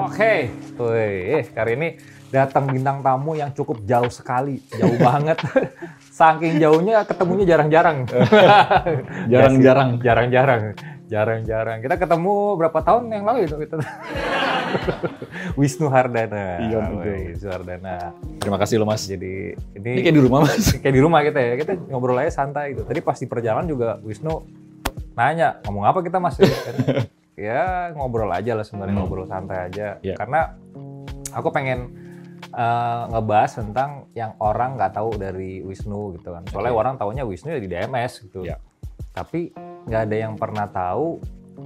Oke, kali ini datang bintang tamu yang cukup jauh sekali, jauh banget. Saking jauhnya ketemunya jarang-jarang. Jarang-jarang. Kita ketemu berapa tahun yang lalu itu? Wisnu Hardana. Iya, Wisnu Hardana. Terima kasih lo Mas. Jadi ini kayak di rumah Mas. Kayak di rumah kita ya. Kita ngobrol aja santai gitu. Tadi pas di perjalanan juga Wisnu nanya, ngomong apa kita Mas? Ya ngobrol aja lah sebenarnya, ngobrol santai aja. Yeah. Karena aku pengen ngebahas tentang yang orang nggak tahu dari Wisnu gitu kan. Soalnya orang taunya Wisnu ya di DMS gitu. Yeah. Tapi nggak ada yang pernah tahu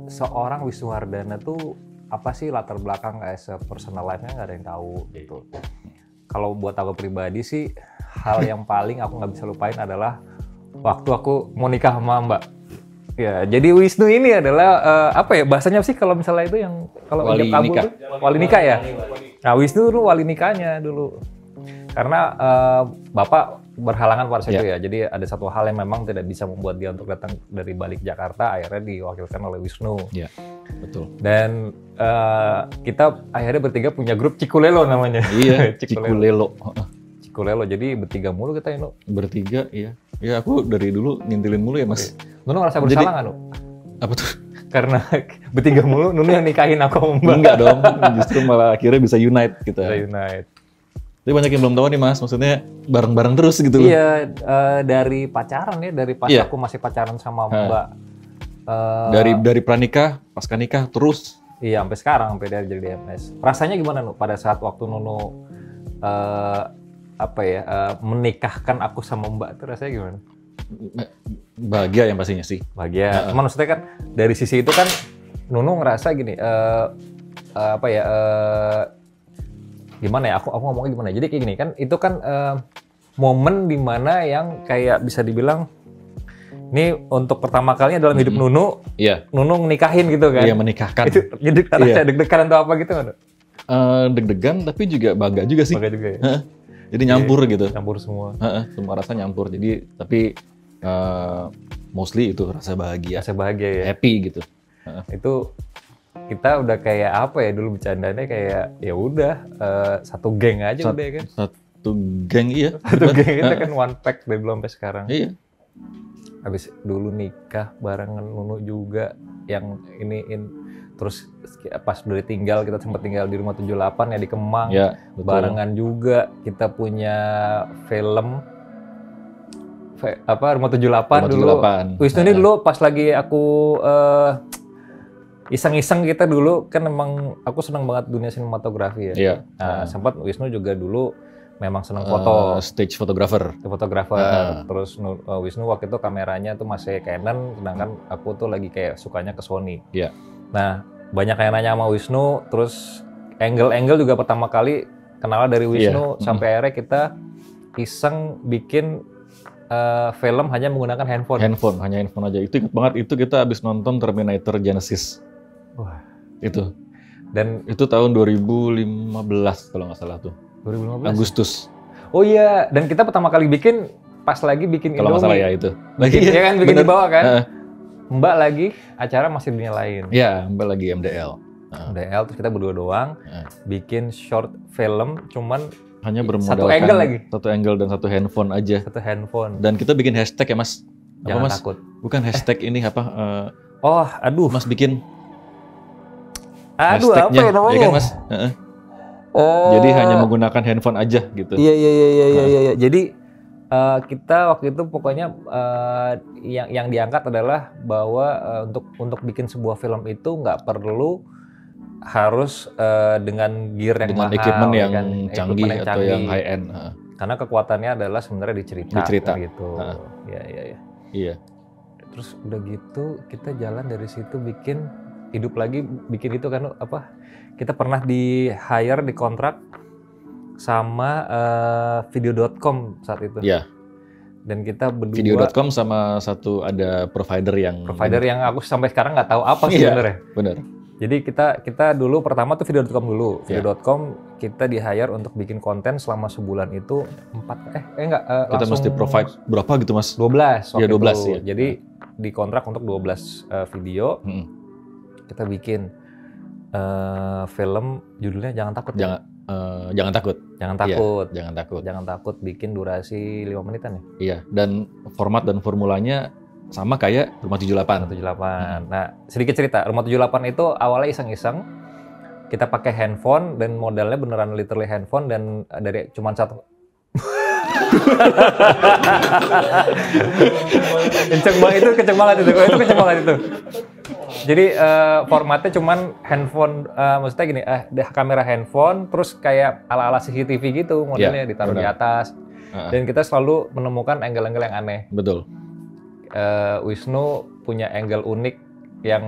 seorang Wisnu Hardana tuh apa sih latar belakang as a personal life-nya, nggak ada yang tahu gitu. Kalau buat aku pribadi sih, hal yang paling aku nggak bisa lupain adalah waktu aku mau nikah sama Mbak. Ya, jadi Wisnu ini adalah apa ya bahasanya sih kalau misalnya itu yang kalau wali nikah. Wali nikah ya. Nah, Wisnu dulu wali nikahnya dulu. Karena Bapak berhalangan pada saat itu ya. Jadi ada satu hal yang memang tidak bisa membuat dia untuk datang dari balik Jakarta, akhirnya diwakilkan oleh Wisnu. Iya, betul. Dan kita akhirnya bertiga punya grup Cikulelo namanya. Iya, Cikulelo. Cikulelo. Jadi bertiga mulu kita ini. Bertiga, iya. Ya aku dari dulu ngintilin mulu ya Mas. Nunu ngerasa bersalah nggak, Nu? Apa tuh? Karena bertiga mulu, Nunu yang nikahin aku sama Mbak. Enggak dong, justru malah akhirnya bisa unite kita. Unite. Tapi banyak yang belum tahu nih Mas, maksudnya bareng-bareng terus gitu loh. Iya, dari pacaran ya, dari pas aku masih pacaran sama Mbak. Dari pranikah, pasca nikah, terus. Iya, sampai sekarang, sampai dari jadi DMS. Rasanya gimana, Nu? Pada saat waktu Nunu menikahkan aku sama Mbak itu rasanya gimana? Bahagia yang pastinya sih. Bahagia. Cuman maksudnya kan dari sisi itu kan Nunu ngerasa gini, gimana ya? Aku ngomongnya gimana? Jadi kayak gini kan, itu kan momen dimana yang kayak bisa dibilang ini untuk pertama kalinya dalam hidup Nunu. Iya. Nunu nikahin gitu kan? Iya, menikahkan. Itu jadi rasa deg-degan atau apa gitu nggak? Deg-degan tapi juga bangga juga sih. Bangga juga ya? Jadi nyampur gitu. Nyampur semua. Semua rasa nyampur. Jadi tapi mostly itu rasa bahagia. Rasa bahagia ya. Happy gitu. Itu kita udah kayak apa ya dulu bercandanya kayak ya udah satu geng aja udah kan. Satu geng iya. Satu geng kita kan one pack dari dulu sampai sekarang. Iya. Habis dulu nikah barengan Nunu juga yang terus pas udah tinggal kita sempat tinggal di rumah 78 ya di Kemang. Ya, betul. Barengan juga kita punya film rumah 78 dulu. Wisnu ini dulu pas lagi aku iseng-iseng kita dulu kan emang aku senang banget dunia sinematografi ya. Iya. Nah, sempat Wisnu juga dulu memang senang foto. Stage photographer. Terus Wisnu waktu itu kameranya tuh masih Canon, sedangkan aku tuh lagi kayak sukanya ke Sony. Iya. Nah, banyak yang nanya sama Wisnu, terus angle juga pertama kali kenal dari Wisnu, sampai akhirnya kita iseng bikin film hanya menggunakan handphone. Hanya handphone aja. Itu ingat banget, itu kita habis nonton Terminator Genesis. Wah. Itu. Dan itu tahun 2015 kalau nggak salah tuh. 2015? Agustus. Oh iya, dan kita pertama kali bikin, pas lagi bikin kalau nggak salah ya itu. Ya kan, bikin di bawah kan? Mbak lagi, acara masih dunia lain. Iya, Mbak lagi MDL. MDL, terus kita berdua doang, bikin short film, cuman hanya bermodalkan satu angle lagi. Satu angle dan satu handphone aja. Satu handphone. Dan kita bikin hashtag ya Mas. Jangan Mas? takut. Bukan hashtag ini apa? Aduh. Mas bikin aduh, apa ya namanya? Ya kan Mas? Jadi hanya menggunakan handphone aja gitu. Iya. Jadi kita waktu itu pokoknya yang diangkat adalah bahwa untuk bikin sebuah film itu nggak perlu harus dengan gear yang dengan mahal, equipment yang kan? canggih atau yang high end. Karena kekuatannya adalah sebenarnya di cerita. Gitu. Iya. Terus udah gitu kita jalan dari situ hidup lagi bikin itu kan apa? Kita pernah di hire di kontrak sama video.com saat itu. Iya. Dan kita berdua video.com sama satu ada provider yang aku sampai sekarang nggak tahu apa sebenarnya. Benar. Jadi kita dulu pertama tuh video.com dulu. Video.com kita di hire untuk bikin konten selama sebulan itu kita mesti provide berapa gitu Mas? 12 waktu 12 itu. ya. Jadi di kontrak untuk 12 video. Kita bikin film judulnya Jangan Takut. Jangan takut. Jangan takut. Iya, jangan takut. Jangan takut bikin durasi 5 menitan ya. Iya, dan format dan formulanya sama kayak Rumah 78. 78. Nah, sedikit cerita. Rumah 78 itu awalnya iseng-iseng. Kita pakai handphone dan modelnya beneran literally handphone dan dari cuman satu. kenceng banget itu. Itu kenceng banget itu. Jadi formatnya cuman handphone, maksudnya gini, kamera handphone, terus kayak ala-ala CCTV gitu modelnya ditaruh di atas. Dan kita selalu menemukan angle-angle yang aneh. Betul. Wisnu punya angle unik yang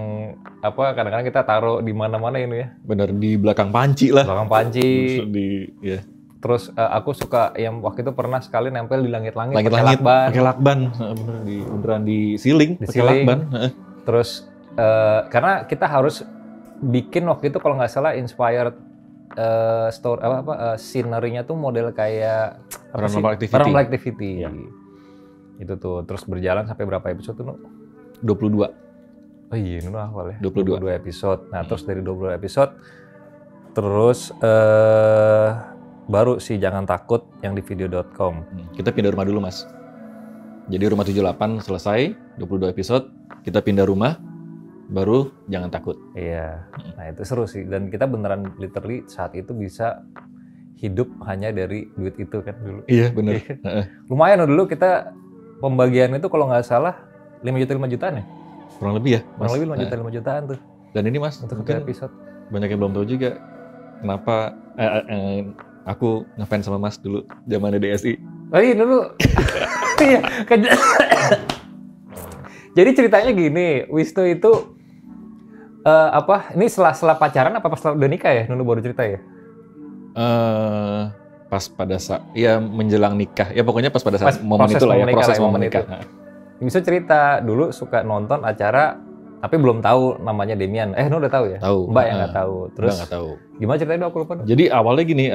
kadang-kadang kita taruh di mana-mana ini ya. Bener, di belakang panci lah. Belakang panci. Ya. Terus aku suka yang waktu itu pernah sekali nempel di langit-langit pakai lakban. Bener, beneran di ceiling pakai lakban. Terus karena kita harus bikin waktu itu kalau nggak salah inspired story scenery-nya tuh model kayak Paranormal Activity. Ya. Itu tuh terus berjalan sampai berapa episode tuh? 22. Oh iya, itu awal ya. 22 episode. Nah, terus dari 22 episode terus baru si Jangan Takut yang di video.com. Kita pindah rumah dulu, Mas. Jadi Rumah 78 selesai, 22 episode, kita pindah rumah, baru Jangan Takut. Iya. Nah, itu seru sih dan kita beneran literally saat itu bisa hidup hanya dari duit itu kan dulu. Iya, benar. Lumayan dulu kita pembagian itu kalau nggak salah 5 jutaan ya? Kurang lebih ya? Kurang lebih 5 jutaan tuh. Dan ini Mas, untuk mungkin episode. Banyak yang belum tahu juga kenapa aku ngefans sama Mas dulu zamannya DSI. Oh iya dulu. Iya. Jadi ceritanya gini, Wisnu itu ini setelah pacaran apa pas udah nikah ya? Nunu baru cerita ya? Pas pada saat ya menjelang nikah ya pokoknya pas pada saat momen itu lah ya proses momen nikah. Bisa cerita dulu suka nonton acara tapi belum tahu namanya Demian. Nunu udah tahu ya? Tahu. Mbak yang nggak tahu. Terus nggak tahu. Gimana ceritanya aku lupa. Jadi awalnya gini,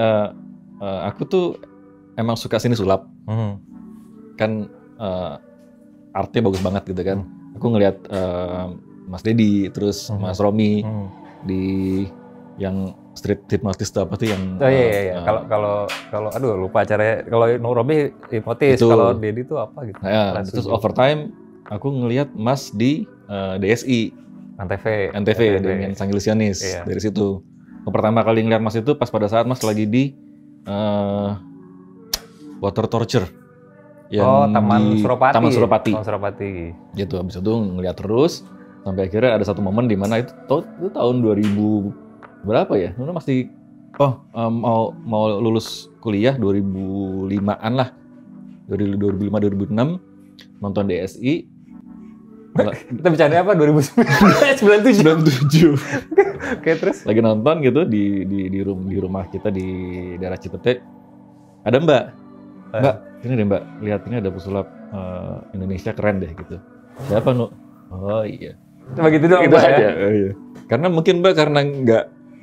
aku tuh emang suka seni sulap. Kan artnya bagus banget gitu kan. Aku ngelihat Mas Dedi terus Mas Romi di yang street hypnotist apa tuh yang iya. Kalau aduh lupa acaranya. Kalau Romi hipnotis, kalau Dedi tuh apa gitu. Nah, terus overtime aku ngelihat Mas di DSI NTV dengan Sang Ilusionis. Iya. Dari situ pertama kali ngeliat Mas itu pas pada saat Mas lagi di Water Torture yang Taman Suropati. Gitu, habis itu ngeliat terus sampai akhirnya ada satu momen di mana itu tahun 2000 berapa ya? Nuna masih mau lulus kuliah 2005-an lah. 2005 2006 nonton DSI. Kita bicaranya apa? 97. Oke, terus lagi nonton gitu di rumah kita di daerah Cipete. Ada Mbak, ini deh Mbak, lihat ini ada pesulap Indonesia keren deh gitu. Siapa Nu? Oh iya. Cuma gitu doang Mbak ya. Iya. Karena mungkin Mbak karena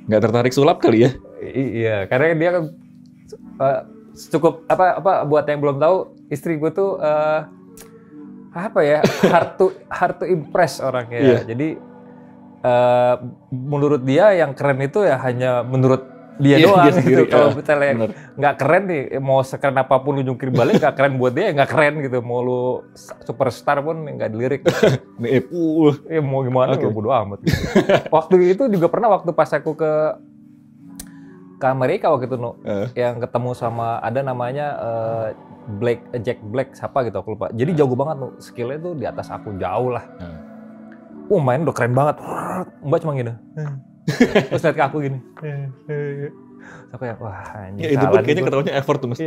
nggak tertarik sulap kali ya. Iya, karena dia kan cukup apa buat yang belum tahu, istri gue tuh hard to impress orangnya. Yeah. Jadi menurut dia yang keren itu ya hanya menurut dia doang gitu. Kalau misalnya nggak keren nih, mau sekeren apapun lu jungkir balik nggak keren buat dia, nggak keren gitu. Mau lu superstar pun nggak dilirik. Ya mau gimana, okay. Bodo amat. Gitu. Waktu itu juga pernah waktu pas aku ke Amerika waktu itu yang ketemu sama ada namanya Jack Black siapa gitu aku lupa. Jadi jago banget skillnya tuh di atas aku jauh lah. Main udah keren banget. Mbak cuma gini. Terus lihat ke aku gini. Aku ya wah anjing. Ya, itu pun kayaknya ketawanya effort tuh Mas.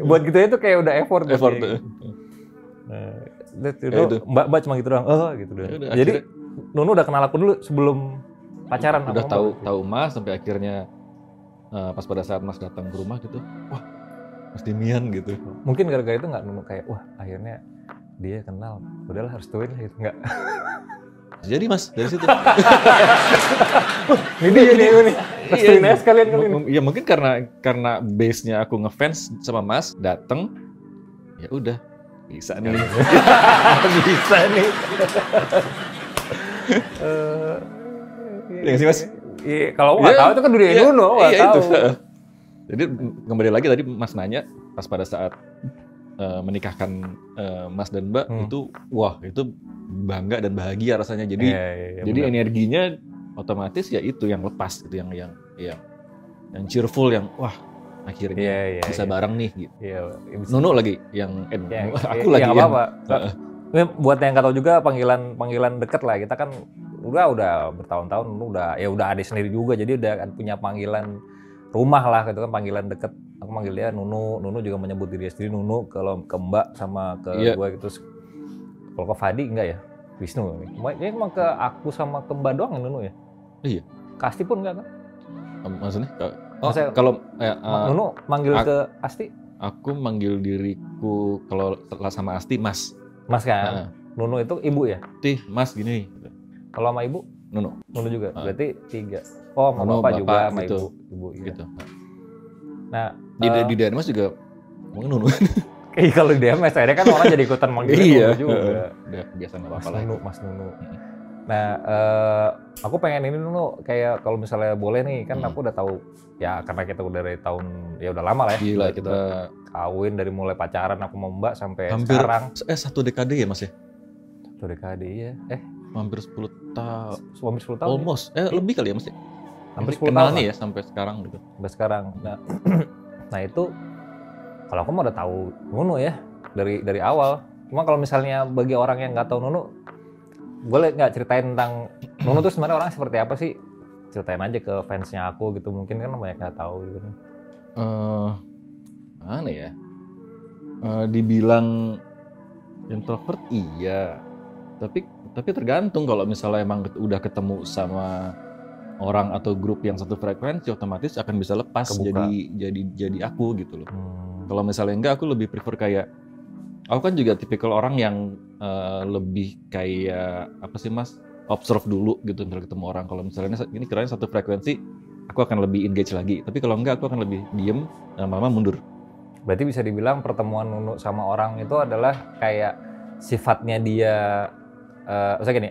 Buat gitu itu kayak udah effort. Effort. Mbak cuma gitu doang. Gitu doang. Jadi Nunu udah kenal aku dulu sebelum pacaran. Udah tahu Mas sampai akhirnya pas pada saat Mas datang ke rumah gitu. Wah, Mas Demian gitu. Mungkin gara-gara itu nggak Nunu kayak wah akhirnya dia kenal. Udahlah harus tuin lah gitu nggak. Jadi Mas dari situ. Ini nih. Restuin aja sekalian kali ini. Ya mungkin karena base-nya aku ngefans sama Mas, dateng ya udah bisa nih. Bisa nih. Ya sih Mas. Iya, kalau nggak tahu itu kan dunia Nuno, nggak tahu. Jadi kembali lagi tadi Mas nanya pas pada saat menikahkan Mas dan Mbak itu wah itu bangga dan bahagia rasanya. Jadi jadi benar. Energinya otomatis ya itu yang lepas itu yang cheerful yang wah akhirnya bisa bareng nih gitu. Nuno lagi yang aku lagi yang apa-apa. Buat yang nggak tahu juga panggilan deket lah, kita kan udah bertahun-tahun udah adik sendiri juga, jadi udah punya panggilan rumah lah gitu kan, panggilan deket. Aku manggil dia Nunu juga menyebut diri sendiri Nunu, kalau ke Mbak sama ke gue gitu. Kalau ke Fadi enggak ya, Wisnu. Ini emang ke aku sama ke Mbak doang yang Nunu ya? Iya. Ke Asti pun enggak kan? Maksudnya? Kalau Nunu manggil ke Asti? Aku manggil diriku kalau setelah sama Asti Mas kan? Nunu itu ibu ya? Mas gini. Kalau sama ibu? Nunu juga. Berarti 3. Oh, sama bapak juga, sama gitu. ibu gitu. Nah, di DNMS juga ngomongin Nunu. Kalau di DNMS akhirnya kan orang jadi ikutan manggil Nunu juga. Biasa nggak apa-apa lah. Mas Nunu. Nah, aku pengen ini Nunu, kayak kalau misalnya boleh nih, kan aku udah tahu ya, karena kita udah dari tahun ya udah lama lah ya. Gila, kita kawin dari mulai pacaran aku sama Mbak sampai hampir sekarang. 1 dekade ya Mas ya? 1 dekade ya. Hampir 10 tahun. Hampir 10 tahun. Almost. Lebih kali ya Mas ya? Hampir 10 kenal tahun nih ya sampai sekarang gitu. Sampai sekarang. Nah itu kalau aku mah udah tahu Nunu ya dari awal. Cuma kalau misalnya bagi orang yang nggak tahu Nunu, boleh nggak ceritain tentang Nunu tuh sebenarnya orang seperti apa sih? Ceritain aja ke fansnya aku gitu, mungkin kan banyak nggak tahu gitu. Mana ya? Dibilang introvert iya, tapi tergantung. Kalau misalnya emang udah ketemu sama orang atau grup yang satu frekuensi, otomatis akan bisa lepas jadi aku gitu loh. Kalau misalnya enggak, aku lebih prefer kayak aku kan juga tipikal orang yang lebih kayak apa sih Mas, observe dulu gitu misalnya ketemu orang. Kalau misalnya ini kiranya satu frekuensi, aku akan lebih engage lagi. Tapi kalau enggak, aku akan lebih diem, lama-lama mundur. Berarti bisa dibilang pertemuan Nunu sama orang itu adalah kayak sifatnya dia, maksudnya gini,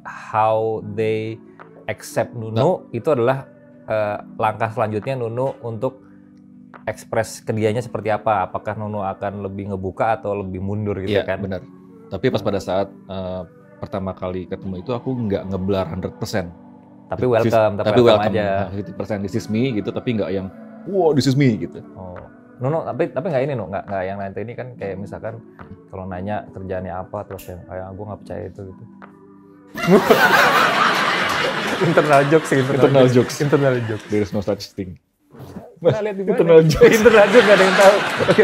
how they accept Nunu itu adalah langkah selanjutnya Nunu untuk ekspres ke dianya seperti apa. Apakah Nunu akan lebih ngebuka atau lebih mundur gitu kan? Iya benar. Tapi pas pada saat pertama kali ketemu itu aku nggak ngeblar 100%. Tapi welcome aja. 50% this is me gitu, tapi nggak yang wow this is me gitu. Oh. Nunu, tapi nggak ini Nunu, nggak yang nanti ini kan kayak misalkan kalau nanya kerjaannya apa terus yang kayak gue nggak percaya itu gitu. Internal jokes. There is no such thing. Nah, lihat di mana? Internal jokes nggak ada yang tahu. Oke.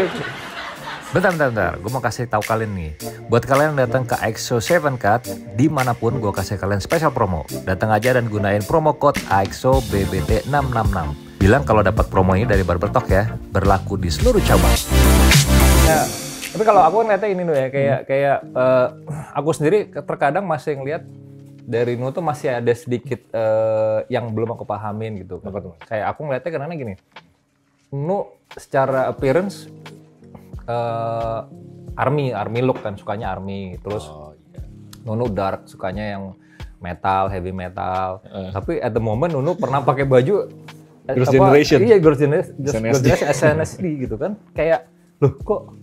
Bentar. Gue mau kasih tahu kalian nih. Buat kalian yang datang ke AXO 7 Cut, dimanapun gue kasih kalian special promo. Datang aja dan gunain promo code AXO BBT 666. Bilang kalau dapat promo ini dari Barber Talk ya, berlaku di seluruh cabang. Nah, tapi kalau aku ngeliatnya ini tuh ya, kayak aku sendiri terkadang masih ngeliat dari Nunu tuh masih ada sedikit yang belum aku pahamin gitu. Kayak aku ngeliatnya karena gini, Nunu secara appearance army look kan, sukanya army. Terus Nunu dark, sukanya yang metal, heavy metal. Tapi at the moment Nunu pernah pakai baju Girls' Generation. Iya, Girls' Generation SNSD gitu kan. Kayak, loh kok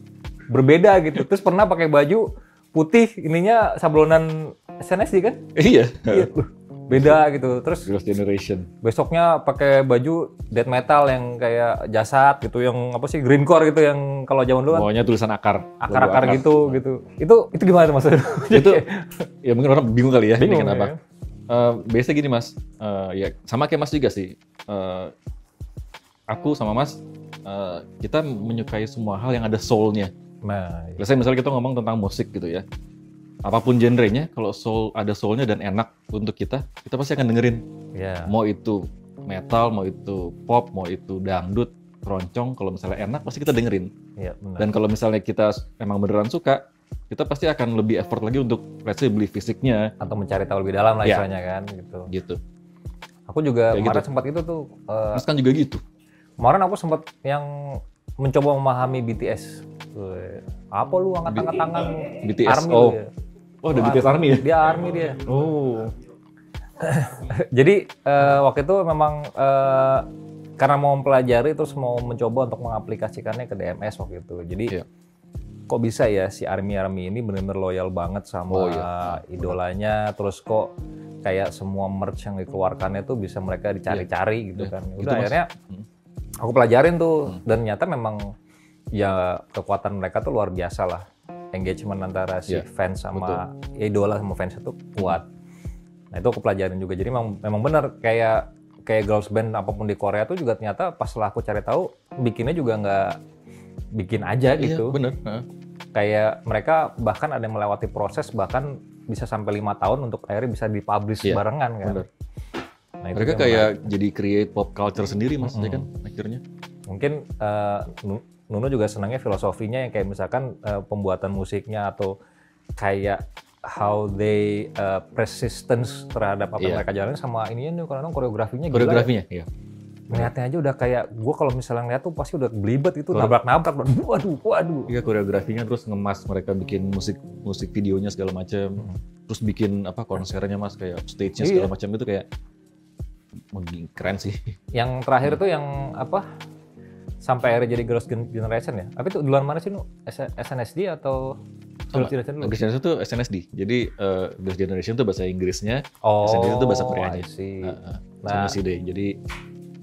berbeda gitu. Terus pernah pakai baju putih, ininya sablonan SNSD kan? Iya. Beda gitu. Terus Girls' Generation. Besoknya pakai baju death metal yang kayak jasad gitu, yang apa sih, greencore gitu, yang kalau zaman dulu kan. Bawahnya tulisan akar gitu. Itu gimana maksudnya? Itu ya mungkin orang bingung kali ya. Bingung kenapa? Ya. Biasanya gini Mas, ya sama kayak Mas juga sih. Aku sama Mas, kita menyukai semua hal yang ada soul-nya. Nah, biasanya misalnya kita ngomong tentang musik gitu ya. Apapun genrenya, kalau ada soul-nya dan enak untuk kita pasti akan dengerin. Yeah. Mau itu metal, mau itu pop, mau itu dangdut, keroncong, kalau misalnya enak pasti kita dengerin. Yeah, benar. Dan kalau misalnya kita emang beneran suka, kita pasti akan lebih effort lagi untuk beli fisiknya atau mencari tahu lebih dalam lah istilahnya kan gitu. Aku juga kayak kemarin sempat itu tuh. Mas kan juga gitu. Kemarin aku sempat yang mencoba memahami BTS. Apa lu angkat tangan BTS? Army Oh, ada BTS Army ya? Dia Army dia. Oh. Jadi waktu itu memang karena mau mempelajari terus mau mencoba untuk mengaplikasikannya ke DMS waktu itu. Jadi Iya. kok bisa ya si Army ini benar-benar loyal banget sama idolanya, terus kok kayak semua merch yang dikeluarkannya tuh bisa mereka dicari-cari gitu kan. Udah akhirnya aku pelajarin tuh dan ternyata memang ya kekuatan mereka tuh luar biasa lah. Engagement antara si fans sama idola sama fans itu kuat. Nah itu aku pelajarin juga. Jadi memang benar kayak girls band apapun di Korea tuh juga ternyata pas setelah aku cari tahu bikinnya juga nggak bikin aja gitu. Iya, bener. Kayak mereka bahkan ada yang melewati proses bahkan bisa sampai 5 tahun untuk akhirnya bisa dipublish barengan kan. Bener. Nah, Mereka kayak jadi create pop culture sendiri mas, ya kan akhirnya. Mungkin Nuno juga senangnya filosofinya yang kayak misalkan pembuatan musiknya atau kayak how they persistence terhadap apa yang mereka jalanin sama ininya nih kadang koreografinya gila. Koreografinya, iya. Ngeliatnya aja udah kayak gue kalau misalnya ngeliat tuh pasti udah belibet itu nabrak-nabrak, waduh. Iya koreografinya terus ngemas mereka bikin musik videonya segala macam, terus bikin apa konsernya mas kayak stage-nya segala macam itu kayak keren sih. Yang terakhir tuh yang apa? Sampai akhirnya jadi Girls' Generation ya? Apa itu duluan mana sih nu? SNSD atau Girls' Generation dulu? Girls' Generation itu SNSD. Jadi Girls' Generation itu bahasa Inggrisnya, Oh, SNSD itu bahasa Koreanya. Nah, SNSD. Jadi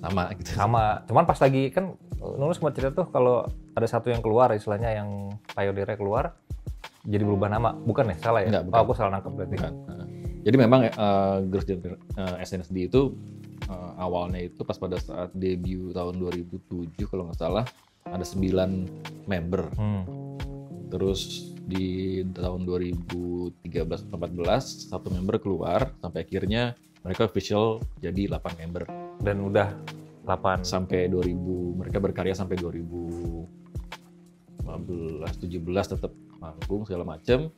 sama gitu. sama. Cuman pas lagi kan Nunu sempat cerita tuh kalau ada satu yang keluar istilahnya yang pioneer-nya keluar jadi berubah nama. Bukan ya? Salah ya? Enggak, bukan. Oh, aku salah nangkep berarti. Bukan. Jadi memang Girls' Generation SNSD itu awalnya itu pas pada saat debut tahun 2007 kalau nggak salah ada 9 member. Terus di tahun 2013-14 satu member keluar sampai akhirnya mereka official jadi 8 member. Dan udah 8 sampai 2000 mereka berkarya sampai 2015-17 tetap manggung segala macam.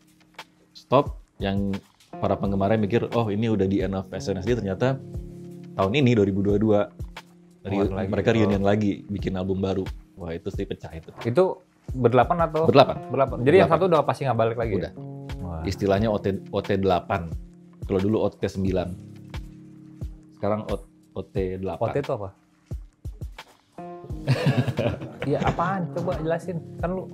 Stop yang para penggemarnya mikir oh ini udah di end of SNSD, ternyata tahun ini 2022 mereka reunion lagi bikin album baru. Wah itu sih pecah itu. Itu berdelapan atau? Berdelapan. Jadi yang satu udah pasti nggak balik lagi. Udah. Ya? Istilahnya OT8. Kalau dulu OT9. Sekarang OT8. OT itu apa? Iya apaan? Coba jelasin. Kan lu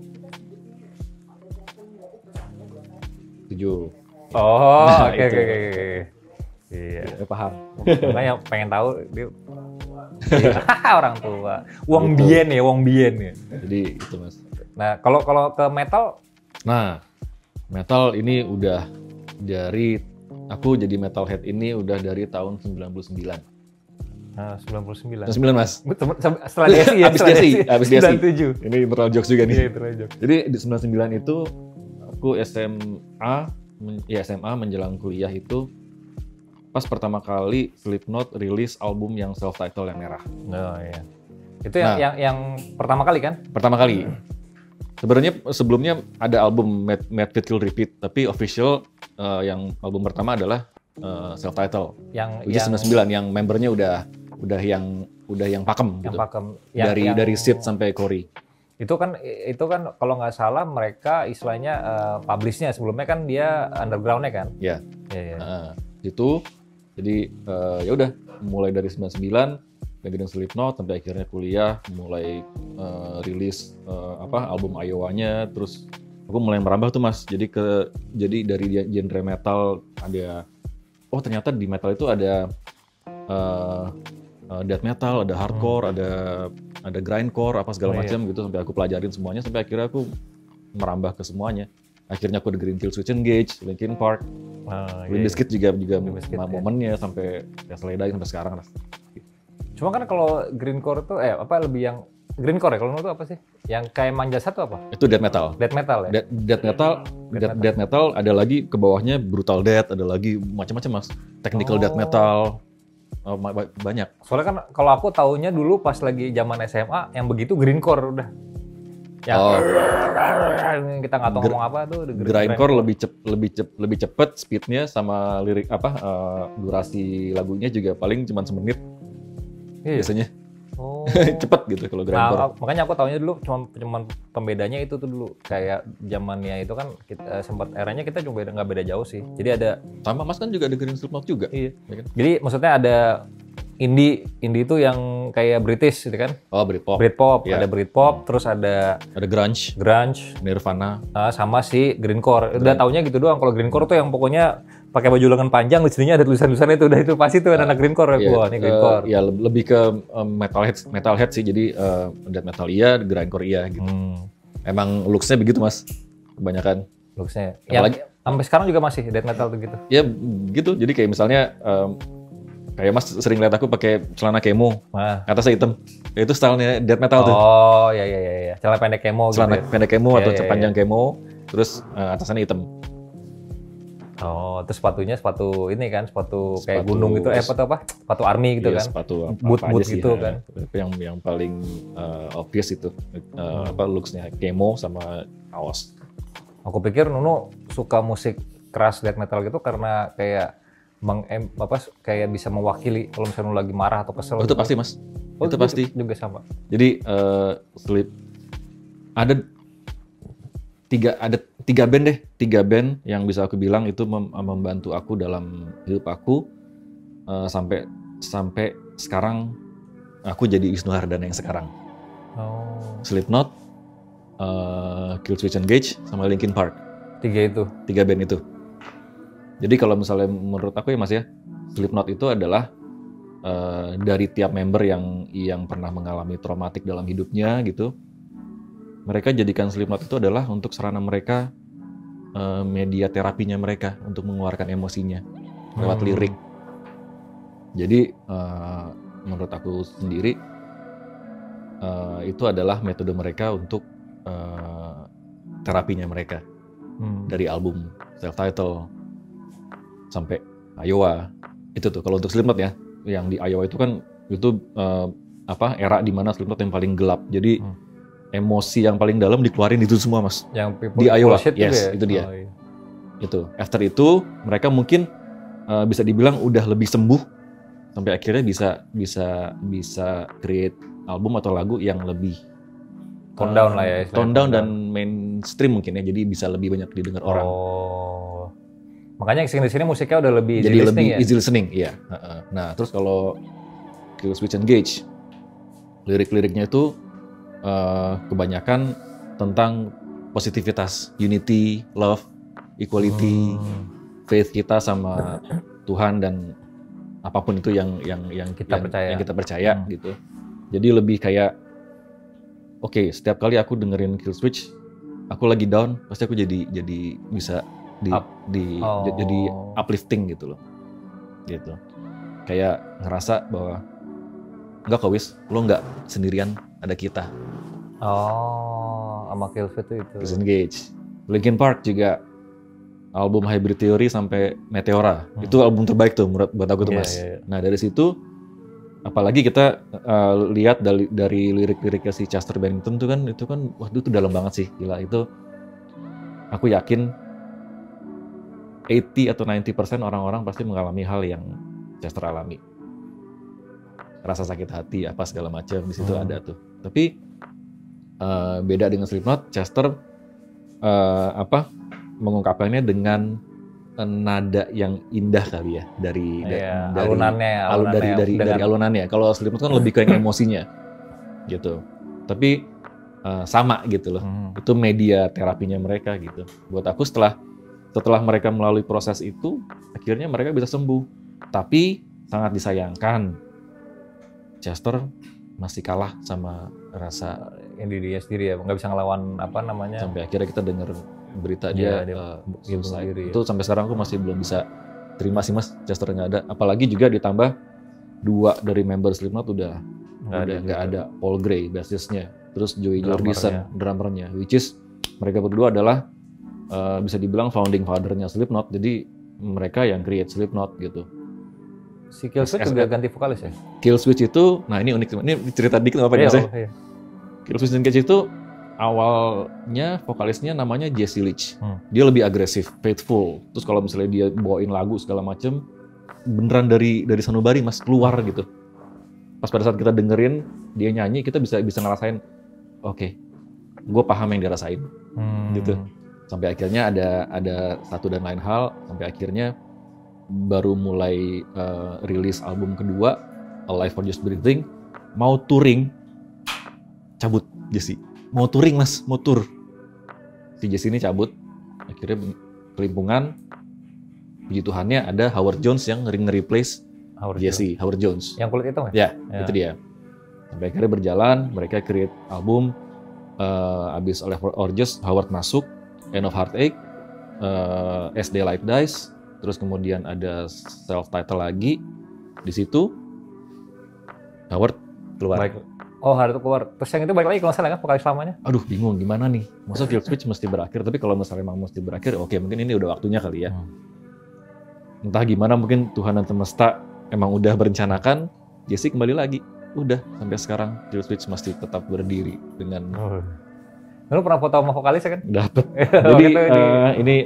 7. Oh, oke. Iya, paham. Makanya pengen tahu dia orang tua. Wong bien ya. Jadi itu mas. Nah, kalau ke metal? Nah, metal ini udah dari aku jadi metalhead ini udah dari tahun 99. Nah, 99. 99 mas. Setelah Desi ya. Abis Desi. 97. Ini internal jokes juga nih. Iya, internal jokes. Jadi di 99 itu aku SMA menjelang kuliah itu pas pertama kali Slipknot rilis album yang self-title yang merah. Oh iya. Itu yang pertama kali kan? Pertama kali. Sebenarnya sebelumnya ada album Mad Fit Kill Repeat, tapi official yang album pertama adalah self-title. Yang 99 yang membernya udah yang pakem yang gitu. Pakem. Dari Sid sampai Cory. Itu kan kalau nggak salah mereka istilahnya publishnya sebelumnya kan dia underground-nya kan? Iya. Iya. Itu jadi ya udah mulai dari 99 dengerin Slipknot sampai akhirnya kuliah mulai rilis album Iowa-nya, terus aku mulai merambah tuh mas jadi dari genre metal ada ternyata di metal itu ada death metal, ada hardcore, ada grindcore apa segala macam gitu sampai aku pelajarin semuanya sampai akhirnya aku merambah ke semuanya. Akhirnya aku dengerin Killswitch Engage, Linkin Park, Limp Bizkit juga momennya sampai Slade sampai sekarang lah. Cuma kan kalau grindcore itu lebih yang grindcore ya kalau menurut apa sih? Yang kayak Manjasa itu apa? Itu death metal. Death metal ya? Death metal ada lagi ke bawahnya brutal death, ada lagi macam-macam mas. Technical death metal. Banyak. Soalnya kan kalau aku taunya dulu pas lagi zaman SMA yang begitu grindcore udah. Kita nggak tahu ngomong apa tuh. Grindcore lebih cepet speednya sama lirik durasi lagunya juga paling cuma semenit biasanya. Oh. Cepet gitu kalau grindcore. Nah, makanya aku taunya dulu cuman pembedanya itu tuh dulu. Kayak zamannya itu kan kita sempat eranya kita juga nggak beda jauh sih. Jadi ada Sama Mas kan juga dengerin Slipknot juga. iya. Ya kan? Jadi maksudnya ada indie itu yang kayak British gitu kan. Oh, Britpop. Britpop, Iya. ada Britpop, terus ada Ada grunge, grunge, Nirvana. sama si grindcore. Udah taunya gitu doang. Kalau grindcore tuh yang pokoknya pakai baju lengan panjang, di sininya ada tulisan-tulisan itu. Udah itu pasti tuh anak grindcore. Iya, Wah, ini grindcore. ya lebih ke metalhead sih. Jadi death metal iya, grindcore iya gitu. Emang looks-nya begitu Mas, kebanyakan. Looks-nya. Apalagi- Sampai sekarang juga masih death metal tuh gitu. Ya gitu. Jadi kayak misalnya kayak Mas sering lihat aku pakai celana kemo, Nah. atasnya hitam. Ya, itu stylenya death metal tuh. Oh, ya. Celana pendek kemo gitu. Celana Ya. pendek kemo Iya, atau iya, panjang kemo, terus atasannya hitam. Oh, terus sepatunya sepatu ini kan, sepatu kayak Sepatu- gunung gitu, apa? Sepatu army gitu Iya, kan. sepatu Boot apa aja sih, gitu ya. kan. Tapi yang paling obvious itu looks-nya kemo sama kaos. Aku pikir Nunu suka musik keras death metal gitu karena kayak kayak bisa mewakili kalau misalnya Nunu lagi marah atau kesel. Oh, itu gitu. pasti Mas. Oh, Itu pasti. juga sama. Jadi ada tiga band yang bisa aku bilang itu membantu aku dalam hidup aku sampai sekarang aku jadi Wisnu Hardana yang sekarang. Oh, Slipknot, Killswitch Engage, sama Linkin Park. 3 itu. 3 band itu. Jadi kalau misalnya menurut aku ya Mas ya, Slipknot itu adalah dari tiap member yang pernah mengalami traumatik dalam hidupnya gitu, mereka jadikan Slipknot itu adalah untuk sarana mereka, media terapinya mereka untuk mengeluarkan emosinya lewat lirik. Jadi menurut aku sendiri itu adalah metode mereka untuk terapinya mereka. Dari album self-title sampai Iowa itu tuh kalau untuk Slipknot ya, yang di Iowa itu kan itu era di mana Slipknot yang paling gelap. Jadi emosi yang paling dalam dikeluarin itu semua Mas. Yang Di Iowa, Shit yes, juga ya? itu dia. Oh, iya. Itu after itu mereka mungkin bisa dibilang udah lebih sembuh sampai akhirnya bisa create album atau lagu yang lebih Tone down lah ya. istilahnya. tone down dan mainstream mungkin ya, jadi bisa lebih banyak didengar orang. Oh. Makanya kesini-sini musiknya udah lebih Jadi easy lebih listening ya? easy listening, iya. Nah, terus kalau Killswitch Engage, lirik-liriknya itu kebanyakan tentang positivitas, unity, love, equality, faith kita sama Tuhan dan apapun itu yang kita percaya gitu. Jadi lebih kayak oke, setiap kali aku dengerin Killswitch, aku lagi down, pasti aku jadi bisa jadi uplifting gitu loh. Gitu. Kayak ngerasa bahwa enggak kok Wis, lo enggak sendirian, ada kita. Oh, sama Killswitch itu. Killswitch Engage. Linkin Park juga album Hybrid Theory sampai Meteora. Itu album terbaik tuh buat aku tuh Iya, Mas. iya. Nah, dari situ apalagi kita lihat dari lirik-liriknya si Chester Bennington tuh kan, itu kan waduh itu dalam banget sih, gila. Itu aku yakin 80 atau 90% orang-orang pasti mengalami hal yang Chester alami. Rasa sakit hati apa segala macam di situ ada tuh. Tapi beda dengan Slipknot, Chester mengungkapkannya dengan nada yang indah kali ya dari alunannya. Kalau Slipknot kan lebih ke yang emosinya gitu. Tapi sama gitu loh. Itu media terapinya mereka gitu. Buat aku setelah mereka melalui proses itu, akhirnya mereka bisa sembuh. Tapi sangat disayangkan Chester masih kalah sama rasa dia sendiri ya, nggak bisa ngelawan apa namanya. Sampai akhirnya kita dengar berita dia suicide. Sendiri, itu sampai sekarang aku masih belum bisa terima sih Mas, Chester nggak ada. Apalagi juga ditambah 2 dari member Slipknot udah nggak ada. Paul Gray bassisnya, terus Joey Jordison drummernya, which is mereka berdua adalah bisa dibilang founding father-nya Slipknot. Jadi mereka yang create Slipknot gitu. Si Killswitch juga ganti vokalis ya? Killswitch itu, nah ini unik, ini cerita dikit apa nih Mas ya? Iya. Killswitch Engage itu awalnya vokalisnya namanya Jesse Leach. Dia lebih agresif, faithful. Terus kalau misalnya dia bawain lagu segala macem, beneran dari sanubari Mas, keluar gitu. pas pada saat kita dengerin dia nyanyi, kita bisa ngerasain, oke, gue paham yang dirasain, gitu. Sampai akhirnya ada satu dan lain hal, sampai akhirnya baru mulai rilis album kedua, Alive or Just Breathing, mau touring, cabut Jesse. Mau touring mas, mau tour. Si Jesse ini cabut, akhirnya kelimpungan, puji Tuhannya ada Howard Jones yang nge-replace Jesse, Howard Jones. Yang kulit itu kan? Ya, itu dia. Sampai akhirnya berjalan, mereka create album, abis Alive or Just, Howard masuk, End of Heartache, As Daylight Dies, terus kemudian ada self-title lagi, di situ Howard keluar. Baik. Oh, hari itu keluar. Terus yang itu balik lagi kalau nggak salah kan vokalis lamanya? Aduh, bingung gimana nih. Masa Killswitch mesti berakhir, tapi kalau misalnya emang mesti berakhir, oke, mungkin ini udah waktunya kali ya. Entah gimana, mungkin Tuhan dan semesta emang udah berencanakan, Jesse kembali lagi. Udah, sampai sekarang Killswitch masih tetap berdiri dengan... Lu pernah foto sama vokalisnya kan? Dapet. Jadi ini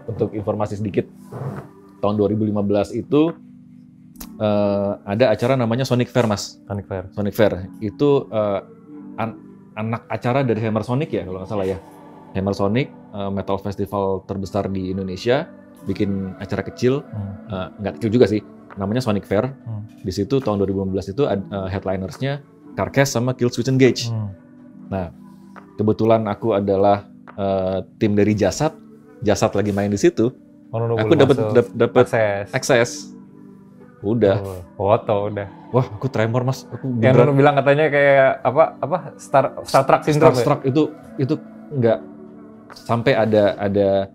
untuk informasi sedikit, tahun 2015 itu ada acara namanya Sonic Fair, Mas. Sonic Fair itu anak acara dari Hammer Sonic ya, kalau nggak salah ya. Hammer Sonic, metal festival terbesar di Indonesia, bikin acara kecil, nggak kecil juga sih, namanya Sonic Fair. Di situ tahun 2015 itu headlinersnya Carcass sama Killswitch Engage. Nah, kebetulan aku adalah tim dari Jasad lagi main di situ. Aku dapat akses. Udah. Foto udah. Wah, aku tremor mas. Aku yang lu bilang katanya kayak apa Star Trek syndrome. Star Trek itu nggak sampai ada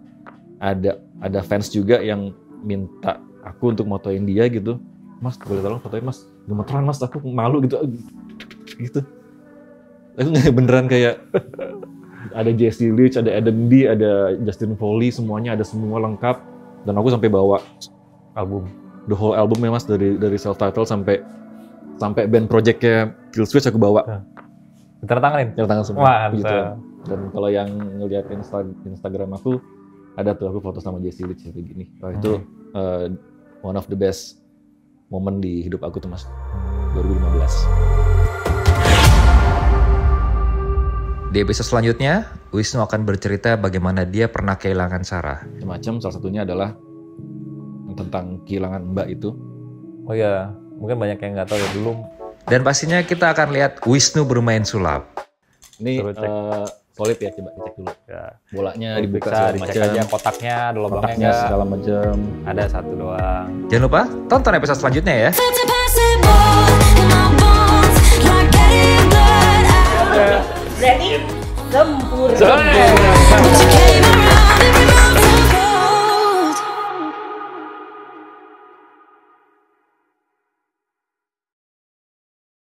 fans juga yang minta aku untuk motoin dia gitu. Mas, boleh tolong fotoin mas? Gemeteran mas, aku malu gitu. Gitu. Aku nggak beneran kayak ada Jesse Leach, ada Adam B, ada Justin Foley, semuanya ada semua lengkap. Dan aku sampai bawa album. The whole album ya mas, dari self-title sampai band project-nya Killswitch aku bawa. Tanda tangan semua. Gitu. Dan kalau yang ngeliat Instagram aku, ada tuh aku foto sama Jesse Leach kayak gini. Itu one of the best moment di hidup aku tuh mas, 2015. Di episode selanjutnya, Wisnu akan bercerita bagaimana dia pernah kehilangan Sarah. Semacam salah satunya adalah tentang kehilangan Mbak itu. Oh iya, mungkin banyak yang nggak tahu ya belum. Dan pastinya kita akan lihat Wisnu bermain sulap. Ini solid ya, coba dicek dulu. Ya. Bolanya dibuka segala macam. Dicek aja kotaknya, ada lubangnya nggak? Segala macam. Ada satu doang. Jangan lupa tonton episode selanjutnya ya. Berarti sempurna.